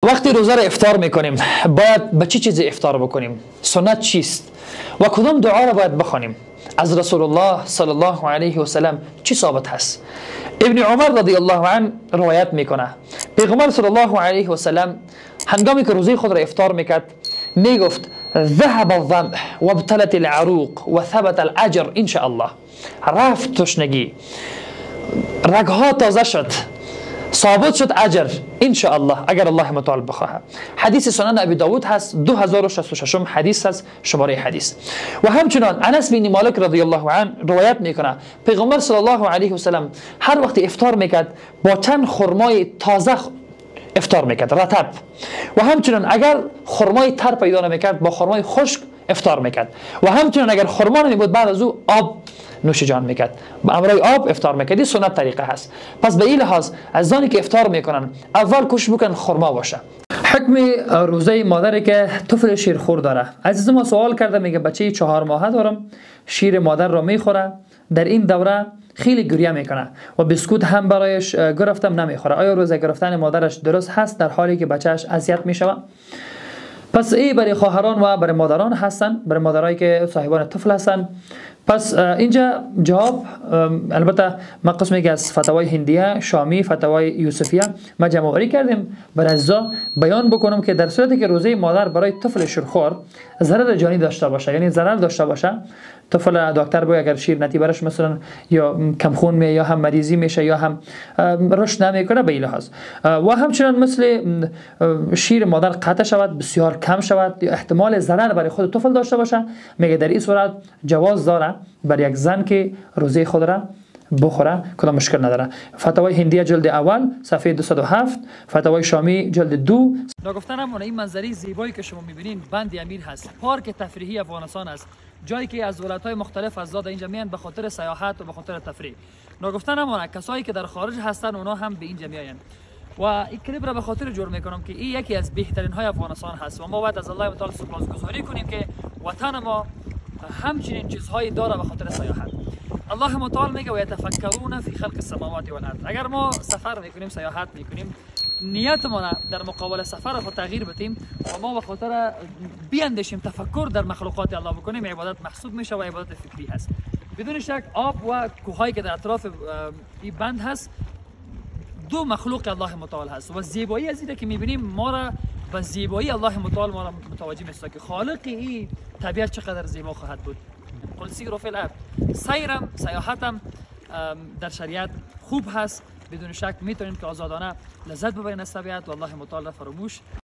وقتی روزه را افطار میکنیم باید به چه چیزی افطار بکنیم؟ سنت چیست؟ و کدام دعا را باید بخوانیم؟ از رسول الله صلی الله علیه و سلم چی ثابت هست؟ ابن عمر رضی الله عنه روایت میکنه پیغمبر صلی الله علیه و سلم هنگامی که روزه خود را افطار میکرد میگفت ذهب الظمأ وابتلت العروق و ثبت الاجر ان شاء الله. رفت تشنگی، رگها تازه شد، ثابت شد اجر ان شاء الله اگر الله متعال بخواهد. حدیث سنن ابی داود هست، 2066 حدیث هست، شماره حدیث. و همچنان انس بن مالک رضی الله عنه روایت میکنه پیغمبر صلی الله علیه و سلم هر وقت افطار میکرد با چند خرمای تازه افطار میکرد، رطب. و همچنان اگر خرمای تر پیدا نمیکرد با خرمای خشک افطار میکرد. و همچنان اگر خرما نمیبود بعد از او آب نوش جان میکرد، با امرای آب افطار میکرد. این سنت طریقه هست. پس به این لحاظ از آنی که افطار میکنن اول کوشش بکن خرما باشه. حکم روزه مادری که طفل شیرخور داره. عزیز ما سوال کرده، میگه بچه 4 ماهه دارم، شیر مادر را میخوره، در این دوره خیلی گریه میکنه و بسکوت هم برایش گرفتم نمیخوره، آیا روزه گرفتن مادرش درست هست در حالی که بچهش اذیت میشوه؟ پس این برای خواهران و برای مادران هستن، برای مادرایی که صاحبان طفل هستن. پس اینجا جواب، البته ما قسمی که از فتاوای هندیه، شامی، فتاوای یوسفیه ما جمع آوری کردیم برای عزیزا بیان بکنم که در صورتی که روزه مادر برای طفل شیرخوار ضرر جانی داشته باشه، یعنی ضرر داشته باشه، طفل دکتر بگه اگر شیر نتی برش مثلا یا کم خون می یا هم مریضی میشه یا هم رشد نمیکنه به این لحاظ، و همچنان مثل شیر مادر قطع شود، بسیار کم شود یا احتمال ضرر برای خود طفل داشته باشه، میگه در این صورت جواز داره برای یک زن که روزه خود را بخوره، کدام مشکل نداره. فتاوای هندیه جلد اول صفحه 207، فتاوای شامی جلد 2. نگفتنم این منظری زیبایی که شما میبینین بند امیر هست، پارک تفریحی افغانستان است، جایی که از دولت‌های مختلف از زاد اینجا میان به خاطر سیاحت و به خاطر تفریح. نگفتنم کسایی که در خارج هستن اونا هم به اینجا میاین و این کلیپ را به خاطر جور میکنم که این یکی از بهترین های افغانستان هست و ما باید از الله تعالی سپاسگزاری کنیم که وطن ما همچنین چیزهایی داره به خاطر سیاحت. الله متعال میگه و یتفکرون فی خلق السماوات والارض. اگر ما سفر میکنیم، سیاحت میکنیم، نیتمون در مقابل سفر خود تغییر بدیم و ما به خاطر بیاندیشیم، تفکر در مخلوقات الله بکنیم، عبادت محسوب میشه و عبادت فکری هست. بدون شک آب و کوههایی که در اطراف این بند هست دو مخلوق الله متعال هست و زیبایی از اینه که میبینیم ما را به زیبایی الله متعال ما را متوجه میشه که خالق این طبیعت چقدر زیبا خواهد بود. قل سیروا فی الارض. سیرم، سیاحتم در شریعت خوب هست، بدون شک میتونیم که آزادانه لذت ببرین از طبیعت و الله متعال را فراموش